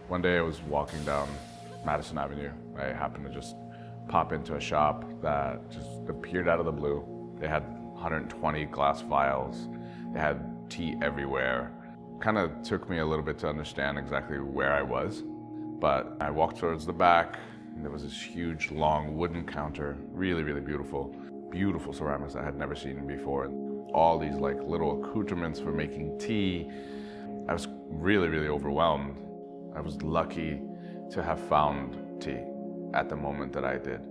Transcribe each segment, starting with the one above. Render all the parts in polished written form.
One day I was walking down Madison Avenue. I happened to just pop into a shop that just appeared out of the blue. They had 120 glass vials. They had tea everywhere. Kind of took me a little bit to understand exactly where I was. But I walked towards the back, and there was this huge, long wooden counter, really, really beautiful. Beautiful ceramics I had never seen before. And all these like little accoutrements for making tea. I was really, really overwhelmed. I was lucky to have found tea at the moment that I did.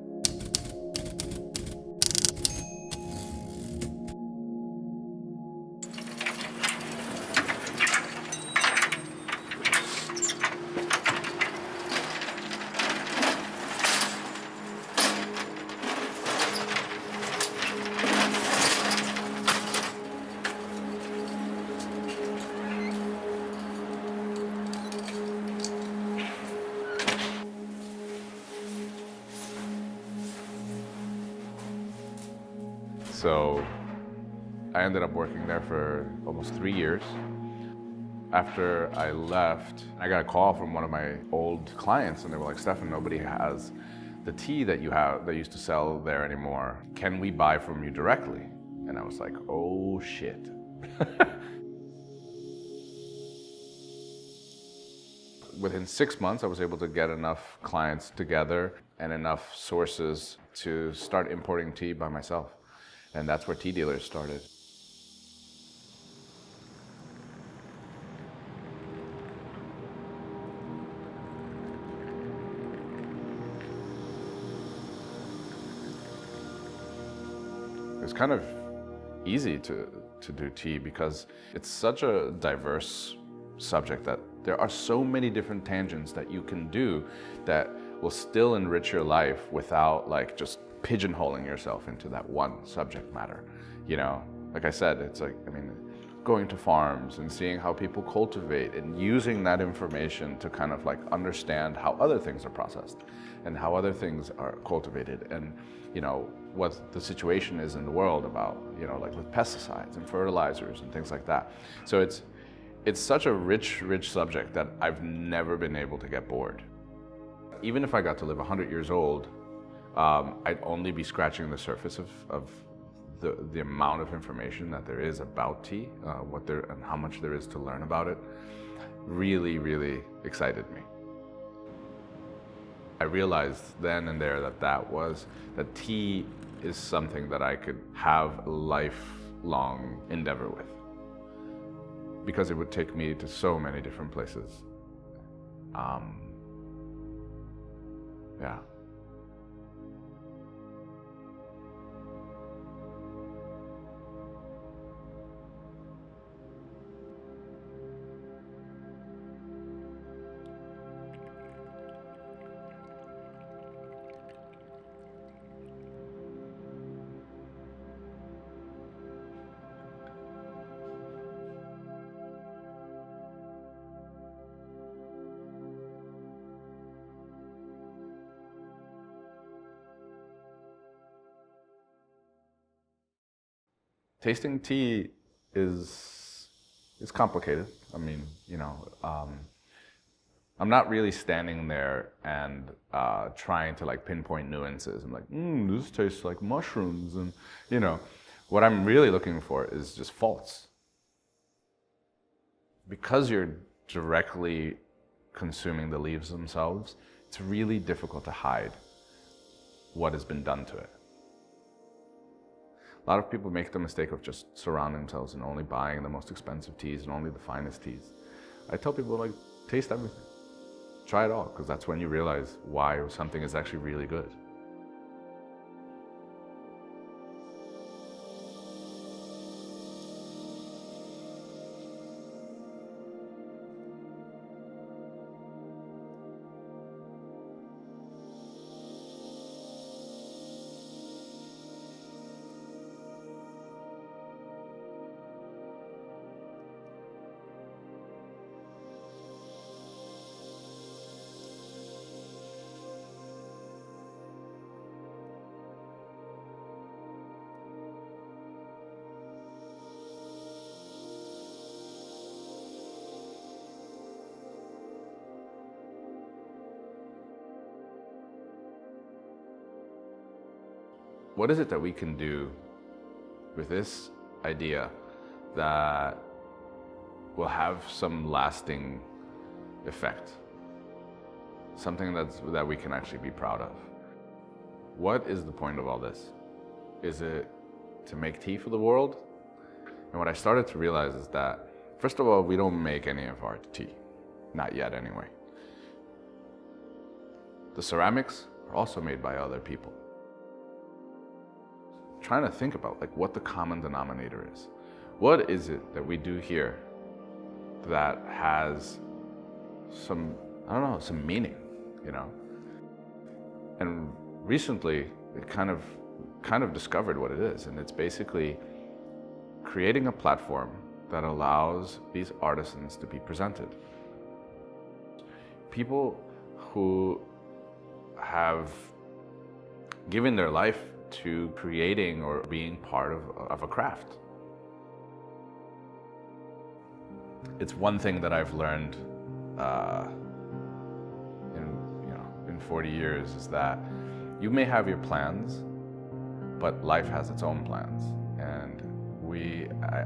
So I ended up working there for almost 3 years. After I left, I got a call from one of my old clients, and they were like, "Stefan, nobody has the tea that you used to sell there anymore. Can we buy from you directly?" And I was like, oh shit. Within 6 months, I was able to get enough clients together and enough sources to start importing tea by myself. And that's where tea dealers started. It's kind of easy to do tea because it's such a diverse subject that there are so many different tangents that you can do that will still enrich your life without like just pigeonholing yourself into that one subject matter. You know, like I said, it's like, I mean, going to farms and seeing how people cultivate and using that information to kind of like understand how other things are processed and how other things are cultivated, and you know, what the situation is in the world about, you know, like with pesticides and fertilizers and things like that. So it's such a rich subject that I've never been able to get bored. Even if I got to live 100 years old, I'd only be scratching the surface of the amount of information that there is about tea, and how much there is to learn about it. Really excited me. I realized then and there that tea is something that I could have a lifelong endeavor with, because it would take me to so many different places. Yeah. Tasting tea is complicated. I mean, you know, I'm not really standing there and trying to like pinpoint nuances. I'm like, this tastes like mushrooms, and you know, what I'm really looking for is just faults. Because you're directly consuming the leaves themselves, it's really difficult to hide what has been done to it. A lot of people make the mistake of just surrounding themselves and only buying the most expensive teas and only the finest teas. I tell people, like, taste everything. Try it all, because that's when you realize why something is actually really good. what is it that we can do with this idea that will have some lasting effect? Something that we can actually be proud of. What is the point of all this? Is it to make tea for the world? And what I started to realize is that, first of all, we don't make any of our tea. Not yet, anyway. The ceramics are also made by other people. Trying to think about like what the common denominator is. What is it that we do here that has some, I don't know, some meaning, you know? And recently, it kind of discovered what it is, and it's basically creating a platform that allows these artisans to be presented. People who have given their life to creating or being part of a craft. It's one thing that I've learned in 40 years is that you may have your plans, but life has its own plans, and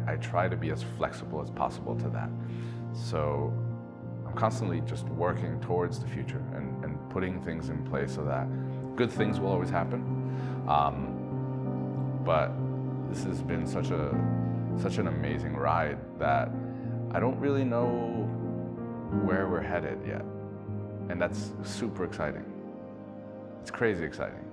I try to be as flexible as possible to that. So I'm constantly just working towards the future and putting things in place so that good things will always happen. But this has been such an amazing ride that I don't really know where we're headed yet. And that's super exciting. It's crazy exciting.